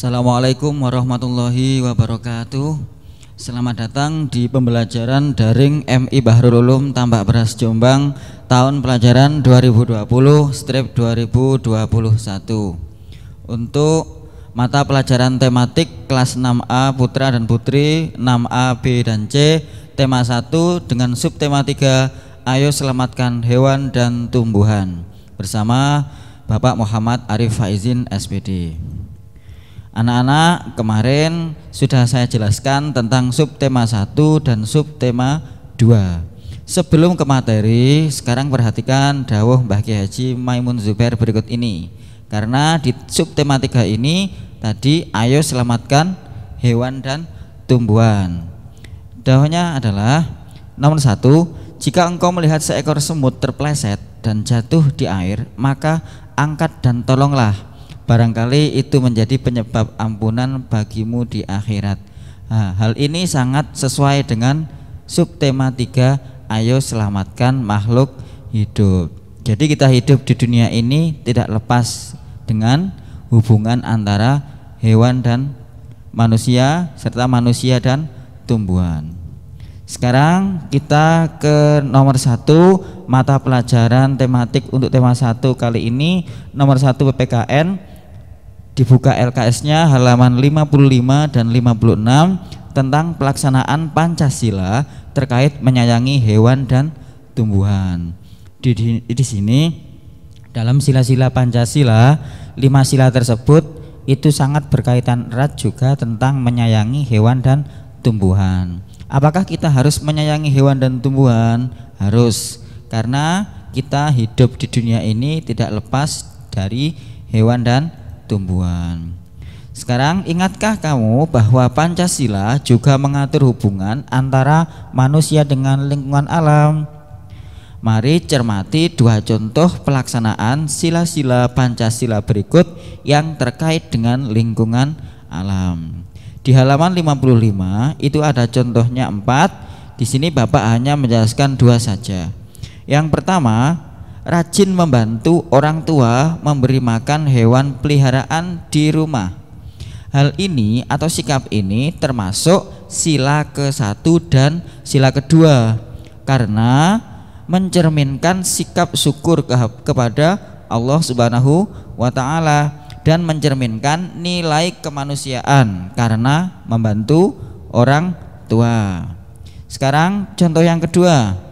Assalamualaikum warahmatullahi wabarakatuh. Selamat datang di pembelajaran daring MI Bahrul Ulum Tambak Beras Jombang tahun pelajaran 2020/2021. Untuk mata pelajaran tematik kelas 6A Putra dan Putri, 6A, B, dan C, tema 1 dengan subtema 3, ayo selamatkan hewan dan tumbuhan, bersama Bapak Muhammad Arif Faizin SPD. Anak-anak, kemarin sudah saya jelaskan tentang subtema 1 dan subtema 2. Sebelum ke materi, sekarang perhatikan dawuh Mbah Kiai Haji Maimun Zubair berikut ini. Karena di subtema 3 ini tadi ayo selamatkan hewan dan tumbuhan. Dawuhnya adalah nomor 1, jika engkau melihat seekor semut terpleset dan jatuh di air, maka angkat dan tolonglah. Barangkali itu menjadi penyebab ampunan bagimu di akhirat. Hal ini sangat sesuai dengan subtema 3, ayo selamatkan makhluk hidup. Jadi kita hidup di dunia ini tidak lepas dengan hubungan antara hewan dan manusia, serta manusia dan tumbuhan. Sekarang kita ke nomor 1, mata pelajaran tematik untuk tema 1 kali ini, nomor 1 PPKN. Dibuka LKS-nya halaman 55 dan 56 tentang pelaksanaan Pancasila terkait menyayangi hewan dan tumbuhan. Di sini dalam sila-sila Pancasila, 5 sila tersebut itu sangat berkaitan erat juga tentang menyayangi hewan dan tumbuhan. Apakah kita harus menyayangi hewan dan tumbuhan? Harus, karena kita hidup di dunia ini tidak lepas dari hewan dan tumbuhan. Sekarang, ingatkah kamu bahwa Pancasila juga mengatur hubungan antara manusia dengan lingkungan alam? Mari cermati 2 contoh pelaksanaan sila-sila Pancasila berikut yang terkait dengan lingkungan alam. Di halaman 55 itu ada contohnya 4. Di sini Bapak hanya menjelaskan 2 saja. Yang pertama, rajin membantu orang tua memberi makan hewan peliharaan di rumah. Hal ini atau sikap ini termasuk sila ke-1 dan sila ke-2 karena mencerminkan sikap syukur kepada Allah Subhanahu wa Ta'ala dan mencerminkan nilai kemanusiaan karena membantu orang tua. Sekarang contoh yang kedua,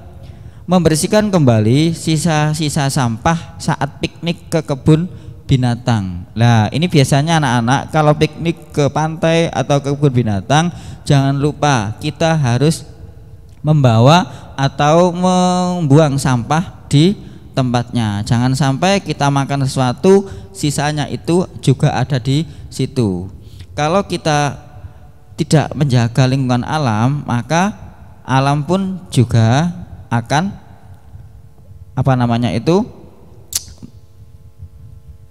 membersihkan kembali sisa-sisa sampah saat piknik ke kebun binatang. Nah, ini biasanya anak-anak kalau piknik ke pantai atau ke kebun binatang, jangan lupa kita harus membawa atau membuang sampah di tempatnya. Jangan sampai kita makan sesuatu, sisanya itu juga ada di situ. Kalau kita tidak menjaga lingkungan alam, maka alam pun juga akan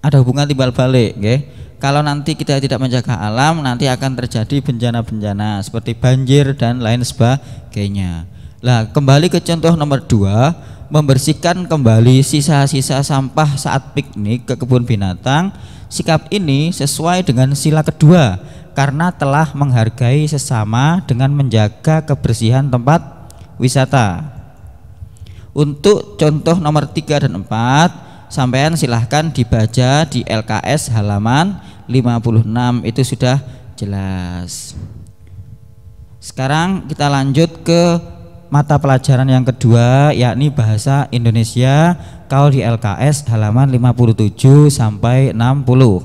ada hubungan timbal balik, okay? Kalau nanti kita tidak menjaga alam, nanti akan terjadi bencana-bencana seperti banjir dan lain sebagainya. Lah, kembali ke contoh nomor 2, membersihkan kembali sisa-sisa sampah saat piknik ke kebun binatang. Sikap ini sesuai dengan sila kedua karena telah menghargai sesama dengan menjaga kebersihan tempat wisata. Untuk contoh nomor 3 dan 4, sampean silahkan dibaca di LKS halaman 56, itu sudah jelas. Sekarang kita lanjut ke mata pelajaran yang kedua, yakni bahasa Indonesia. Kalau di LKS halaman 57 sampai 60.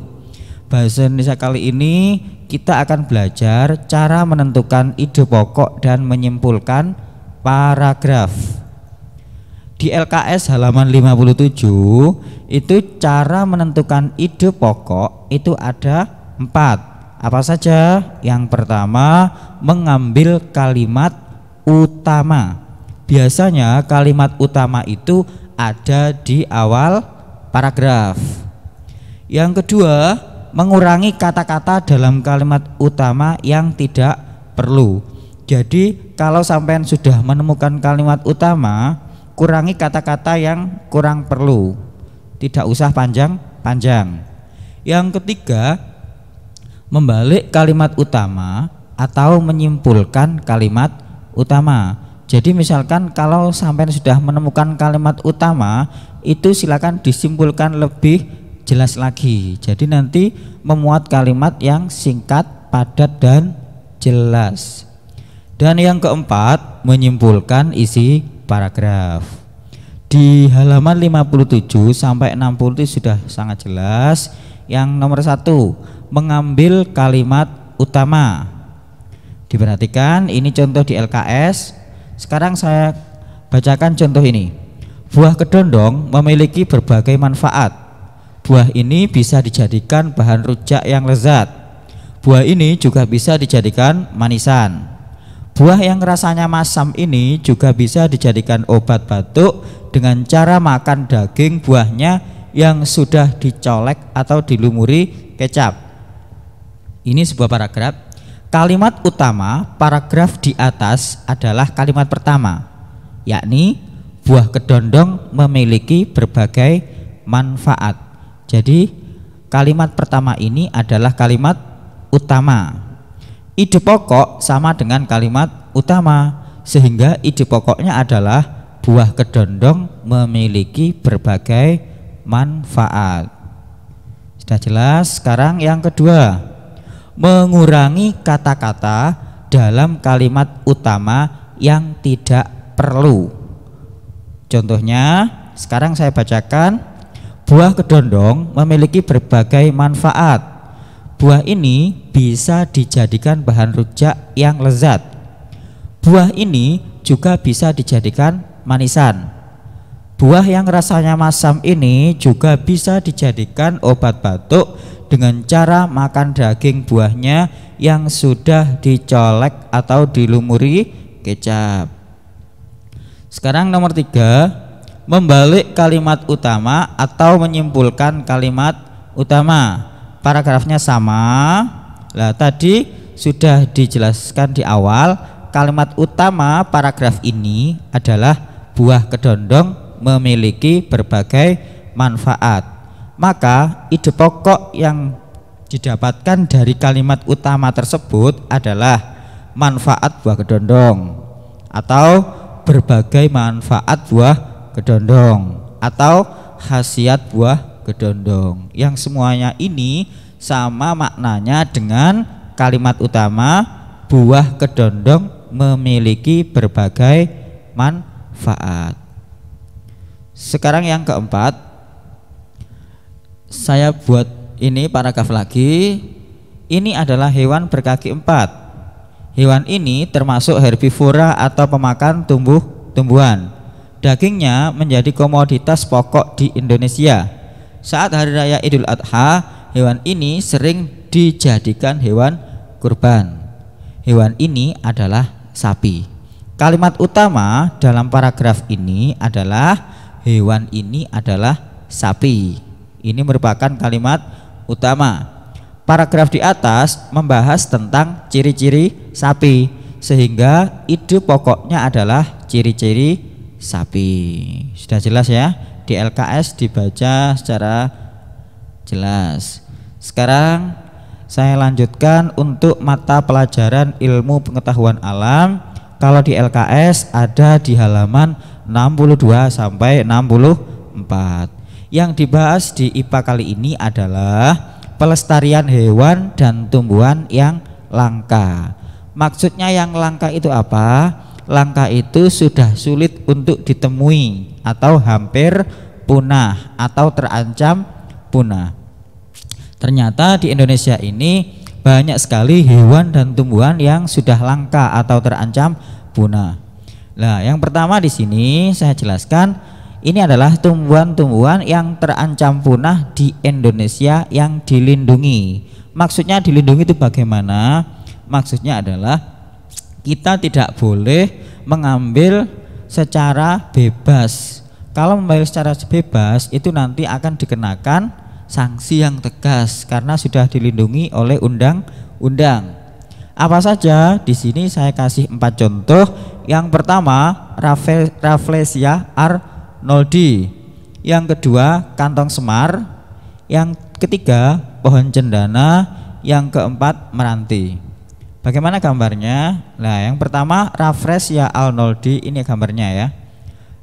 Bahasa Indonesia kali ini kita akan belajar cara menentukan ide pokok dan menyimpulkan paragraf. Di LKS halaman 57 itu cara menentukan ide pokok itu ada 4. Apa saja? Yang pertama, mengambil kalimat utama. Biasanya kalimat utama itu ada di awal paragraf. Yang kedua, mengurangi kata-kata dalam kalimat utama yang tidak perlu. Jadi kalau sampean sudah menemukan kalimat utama, kurangi kata-kata yang kurang perlu, tidak usah panjang-panjang. Yang ketiga, membalik kalimat utama atau menyimpulkan kalimat utama. Jadi misalkan kalau sampai sudah menemukan kalimat utama, itu silakan disimpulkan lebih jelas lagi. Jadi nanti memuat kalimat yang singkat, padat dan jelas. Dan yang keempat, menyimpulkan isi paragraf. Di halaman 57 sampai 60 itu sudah sangat jelas. Yang nomor 1, mengambil kalimat utama. Diperhatikan, ini contoh di LKS. Sekarang saya bacakan contoh ini. Buah kedondong memiliki berbagai manfaat. Buah ini bisa dijadikan bahan rujak yang lezat. Buah ini juga bisa dijadikan manisan. Buah yang rasanya masam ini juga bisa dijadikan obat batuk dengan cara makan daging buahnya yang sudah dicolek atau dilumuri kecap. Ini sebuah paragraf. Kalimat utama paragraf di atas adalah kalimat pertama, yakni buah kedondong memiliki berbagai manfaat. Jadi kalimat pertama ini adalah kalimat utama. Ide pokok sama dengan kalimat utama, sehingga ide pokoknya adalah buah kedondong memiliki berbagai manfaat. Sudah jelas? Sekarang yang kedua, mengurangi kata-kata dalam kalimat utama yang tidak perlu. Contohnya, sekarang saya bacakan. Buah kedondong memiliki berbagai manfaat. Buah ini bisa dijadikan bahan rujak yang lezat. Buah ini juga bisa dijadikan manisan. Buah yang rasanya masam ini juga bisa dijadikan obat batuk dengan cara makan daging buahnya yang sudah dicolek atau dilumuri kecap. Sekarang nomor 3, membalik kalimat utama atau menyimpulkan kalimat utama. Paragrafnya sama. Lah tadi sudah dijelaskan di awal, kalimat utama paragraf ini adalah buah kedondong memiliki berbagai manfaat. Maka ide pokok yang didapatkan dari kalimat utama tersebut adalah manfaat buah kedondong, atau berbagai manfaat buah kedondong, atau khasiat buah kedondong, yang semuanya ini sama maknanya dengan kalimat utama buah kedondong memiliki berbagai manfaat. Sekarang yang keempat, saya buat ini paragraf lagi. Ini adalah hewan berkaki 4. Hewan ini termasuk herbivora atau pemakan tumbuh-tumbuhan. Dagingnya menjadi komoditas pokok di Indonesia. Saat hari raya Idul Adha, hewan ini sering dijadikan hewan kurban. Hewan ini adalah sapi. Kalimat utama dalam paragraf ini adalah hewan ini adalah sapi. Ini merupakan kalimat utama. Paragraf di atas membahas tentang ciri-ciri sapi, sehingga ide pokoknya adalah ciri-ciri sapi. Sudah jelas ya? Di LKS dibaca secara jelas. Sekarang saya lanjutkan untuk mata pelajaran ilmu pengetahuan alam. Kalau di LKS ada di halaman 62 sampai 64. Yang dibahas di IPA kali ini adalah pelestarian hewan dan tumbuhan yang langka. Maksudnya yang langka itu apa? Langka itu sudah sulit untuk ditemui atau hampir punah atau terancam punah. Ternyata di Indonesia ini banyak sekali hewan dan tumbuhan yang sudah langka atau terancam punah. Nah, yang pertama di sini saya jelaskan. Ini adalah tumbuhan-tumbuhan yang terancam punah di Indonesia yang dilindungi. Maksudnya dilindungi itu bagaimana? Maksudnya adalah kita tidak boleh mengambil secara bebas. Kalau mengambil secara bebas itu nanti akan dikenakan sanksi yang tegas karena sudah dilindungi oleh undang-undang. Apa saja? Di sini saya kasih 4 contoh. Yang pertama, Rafflesia Arnoldi. Yang kedua, kantong semar. Yang ketiga, pohon cendana. yang keempat Meranti. Bagaimana gambarnya? Nah, yang pertama Rafflesia arnoldii, ini gambarnya ya.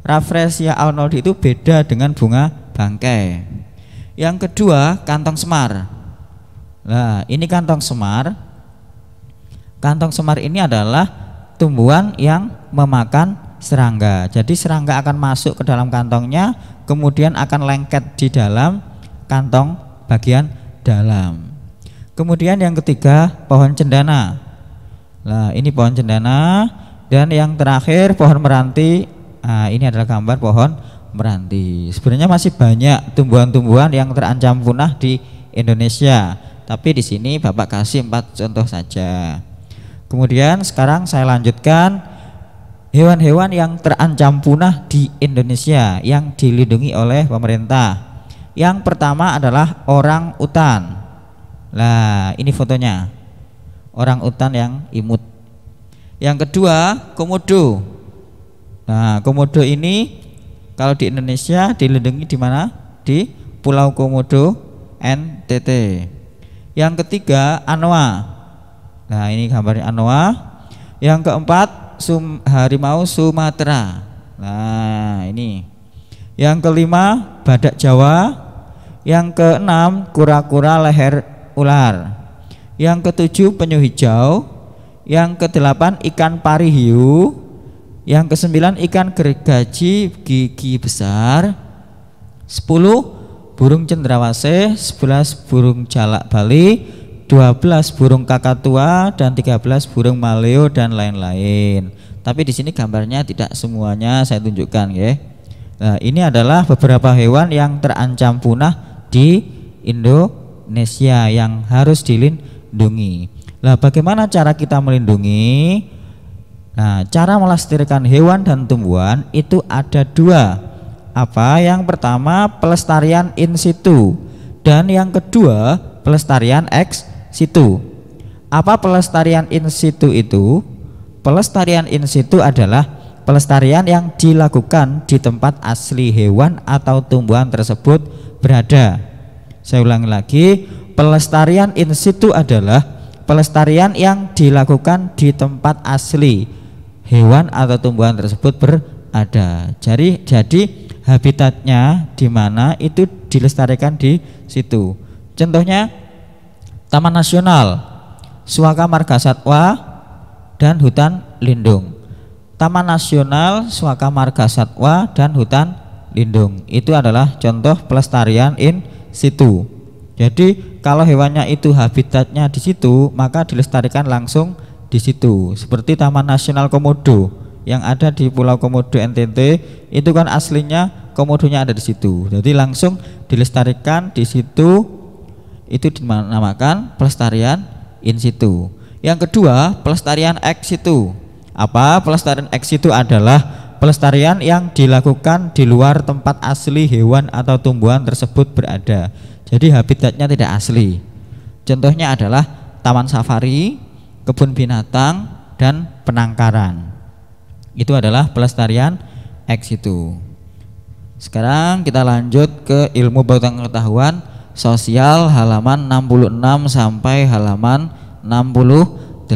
Rafflesia arnoldii itu beda dengan bunga bangkai. Yang kedua kantong semar. Nah, ini kantong semar. Kantong semar ini adalah tumbuhan yang memakan serangga. Jadi serangga akan masuk ke dalam kantongnya, kemudian akan lengket di dalam kantong bagian dalam. Kemudian yang ketiga pohon cendana. Nah, ini pohon cendana. Dan yang terakhir pohon meranti. Nah, ini adalah gambar pohon meranti. Sebenarnya masih banyak tumbuhan-tumbuhan yang terancam punah di Indonesia, tapi di sini Bapak kasih 4 contoh saja. Kemudian sekarang saya lanjutkan hewan-hewan yang terancam punah di Indonesia yang dilindungi oleh pemerintah. Yang pertama adalah orang utan. Nah, ini fotonya orang utan yang imut. Yang kedua komodo. Nah, komodo ini kalau di Indonesia dilindungi di mana? Di Pulau Komodo, NTT. Yang ketiga anoa. Nah, ini gambarnya anoa. Yang keempat harimau Sumatera. Nah, ini. Yang kelima badak Jawa. Yang keenam kura-kura leher ular. Yang ketujuh penyu hijau. Yang kedelapan ikan pari hiu. Yang kesembilan ikan gergaji gigi besar. 10 burung cendrawasih. 11 burung jalak Bali. 12 burung kakatua dan 13 burung maleo dan lain-lain. Tapi di sini gambarnya tidak semuanya saya tunjukkan ya. Nah, ini adalah beberapa hewan yang terancam punah di Indonesia yang harus dilindungi. Nah, bagaimana cara kita melindungi? Nah, cara melestarikan hewan dan tumbuhan itu ada 2. Apa? Yang pertama pelestarian in situ dan yang kedua pelestarian ex situ. Apa pelestarian in situ itu? Pelestarian in situ adalah pelestarian yang dilakukan di tempat asli hewan atau tumbuhan tersebut berada. Saya ulangi lagi, pelestarian in situ adalah pelestarian yang dilakukan di tempat asli hewan atau tumbuhan tersebut berada. Jadi habitatnya di mana itu dilestarikan di situ. Contohnya Taman Nasional, Suaka Marga Satwa dan hutan lindung. Taman Nasional, Suaka Marga Satwa dan hutan lindung itu adalah contoh pelestarian in situ. Jadi kalau hewannya itu habitatnya di situ, maka dilestarikan langsung di situ. Seperti Taman Nasional Komodo yang ada di Pulau Komodo NTT, itu kan aslinya komodonya ada di situ. Jadi langsung dilestarikan di situ, itu dinamakan pelestarian in situ. Yang kedua, pelestarian ex situ. Apa? Pelestarian ex situ adalah pelestarian yang dilakukan di luar tempat asli hewan atau tumbuhan tersebut berada. Jadi habitatnya tidak asli. Contohnya adalah taman safari, kebun binatang, dan penangkaran. Itu adalah pelestarian ex situ. Sekarang kita lanjut ke ilmu pengetahuan sosial halaman 66 sampai halaman 68.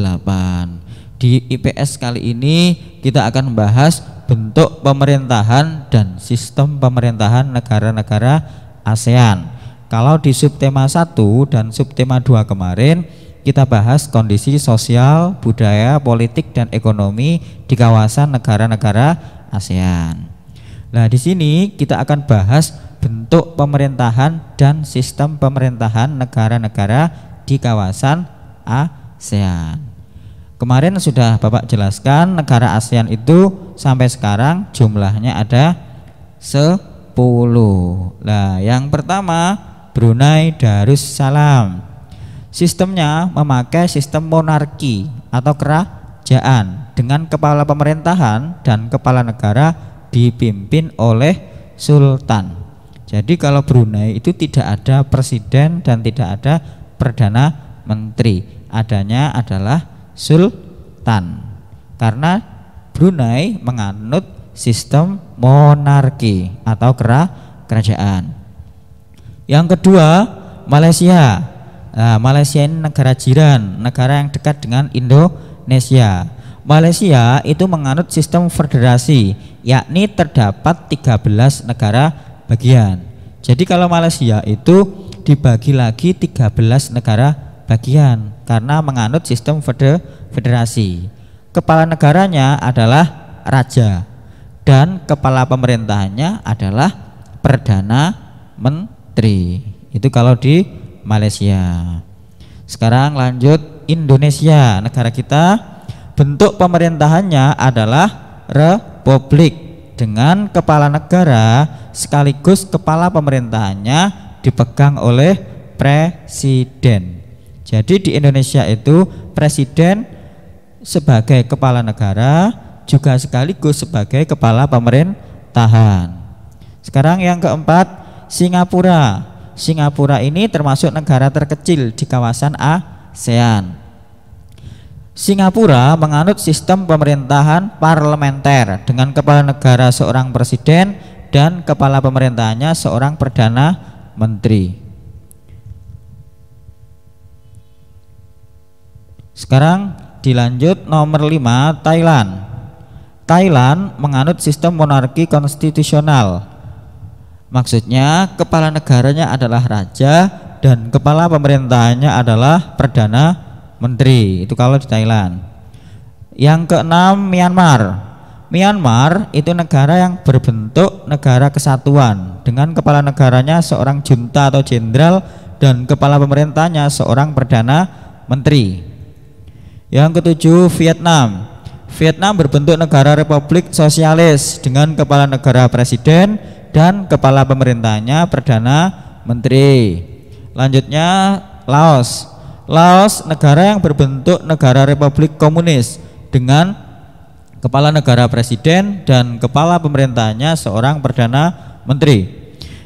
Di IPS kali ini kita akan membahas bentuk pemerintahan dan sistem pemerintahan negara-negara ASEAN. Kalau di subtema 1 dan subtema 2 kemarin kita bahas kondisi sosial, budaya, politik dan ekonomi di kawasan negara-negara ASEAN. Nah, di sini kita akan bahas bentuk pemerintahan dan sistem pemerintahan negara-negara di kawasan ASEAN. Kemarin sudah Bapak jelaskan negara ASEAN itu sampai sekarang jumlahnya ada 10. Nah, yang pertama Brunei Darussalam. Sistemnya memakai sistem monarki atau kerajaan dengan kepala pemerintahan dan kepala negara dipimpin oleh sultan. Jadi kalau Brunei itu tidak ada presiden dan tidak ada perdana menteri, adanya adalah sultan. Karena Brunei menganut sistem monarki atau kerajaan. Yang kedua, Malaysia. Nah, Malaysia ini negara jiran, negara yang dekat dengan Indonesia. Malaysia itu menganut sistem federasi, yakni terdapat 13 negara bagian. Jadi kalau Malaysia itu dibagi lagi 13 negara bagian karena menganut sistem federasi. Kepala negaranya adalah raja dan kepala pemerintahannya adalah perdana menteri. Itu kalau di Malaysia. Sekarang lanjut Indonesia, negara kita. Bentuk pemerintahannya adalah republik dengan kepala negara sekaligus kepala pemerintahannya dipegang oleh presiden. Jadi di Indonesia itu presiden sebagai kepala negara juga sekaligus sebagai kepala pemerintahan. Sekarang yang keempat, Singapura. Singapura ini termasuk negara terkecil di kawasan ASEAN. Singapura menganut sistem pemerintahan parlementer dengan kepala negara seorang presiden dan kepala pemerintahannya seorang perdana menteri. Sekarang dilanjut nomor 5, Thailand. Thailand menganut sistem monarki konstitusional. Maksudnya kepala negaranya adalah raja dan kepala pemerintahannya adalah perdana menteri. Itu kalau di Thailand. Yang keenam, Myanmar. Myanmar itu negara yang berbentuk negara kesatuan dengan kepala negaranya seorang junta atau jenderal dan kepala pemerintahnya seorang perdana menteri. Yang ketujuh, Vietnam. Vietnam berbentuk negara republik sosialis dengan kepala negara presiden dan kepala pemerintahnya perdana menteri. Lanjutnya Laos. Laos negara yang berbentuk negara republik komunis dengan kepala negara presiden dan kepala pemerintahnya seorang perdana menteri.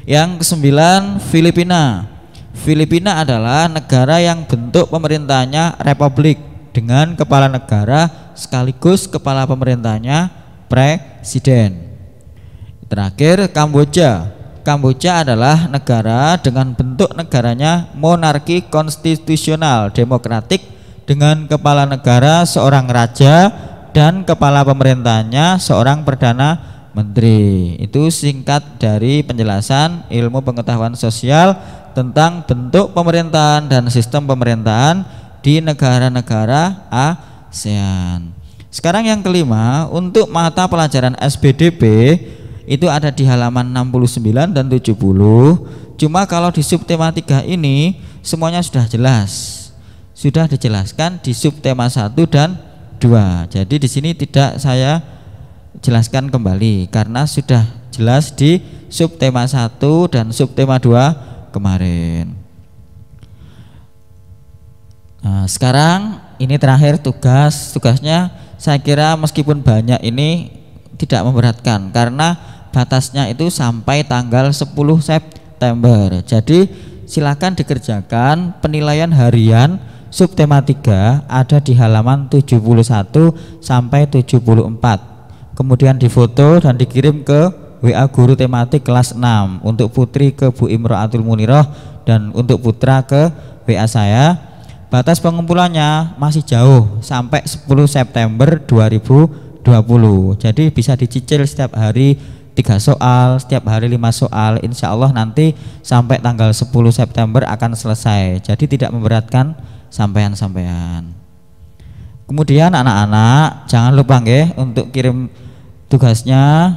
Yang kesembilan, Filipina. Filipina adalah negara yang bentuk pemerintahnya republik dengan kepala negara sekaligus kepala pemerintahnya presiden. Terakhir, Kamboja. Kamboja adalah negara dengan bentuk negaranya monarki konstitusional demokratik dengan kepala negara seorang raja dan kepala pemerintahnya seorang perdana menteri. Itu singkat dari penjelasan ilmu pengetahuan sosial tentang bentuk pemerintahan dan sistem pemerintahan di negara-negara ASEAN. Sekarang yang kelima, untuk mata pelajaran SBDP itu ada di halaman 69 dan 70. Cuma kalau di subtema 3 ini semuanya sudah jelas. Sudah dijelaskan di subtema 1 dan 2. Jadi di sini tidak saya jelaskan kembali karena sudah jelas di subtema 1 dan subtema 2 kemarin. Nah, sekarang ini terakhir tugasnya saya kira meskipun banyak ini tidak memberatkan karena batasnya itu sampai tanggal 10 September. Jadi silakan dikerjakan penilaian harian subtema 3 ada di halaman 71 sampai 74. Kemudian difoto dan dikirim ke WA guru tematik kelas 6. Untuk putri ke Bu Imro'atul Munirah dan untuk putra ke WA saya. Batas pengumpulannya masih jauh sampai 10 September 2020. Jadi bisa dicicil setiap hari 3 soal, setiap hari 5 soal. Insya Allah nanti sampai tanggal 10 September akan selesai. Jadi tidak memberatkan sampean-sampean. Kemudian anak-anak jangan lupa nggih untuk kirim tugasnya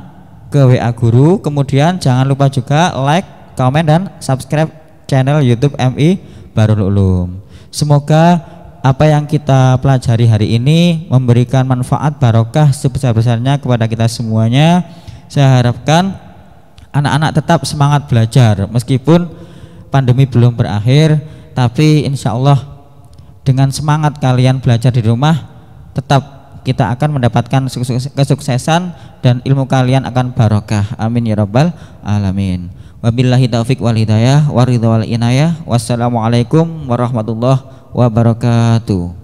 ke WA guru. Kemudian jangan lupa juga like, komen dan subscribe channel YouTube MI Bahrul Ulum. Semoga apa yang kita pelajari hari ini memberikan manfaat barokah sebesar-besarnya kepada kita semuanya. Saya harapkan anak-anak tetap semangat belajar meskipun pandemi belum berakhir, tapi insya Allah dengan semangat kalian belajar di rumah tetap kita akan mendapatkan kesuksesan dan ilmu kalian akan barokah. Amin ya rabbal alamin. Wabillahi taufik wal hidayah waridha wal inayah. Wassalamualaikum warahmatullahi wabarakatuh.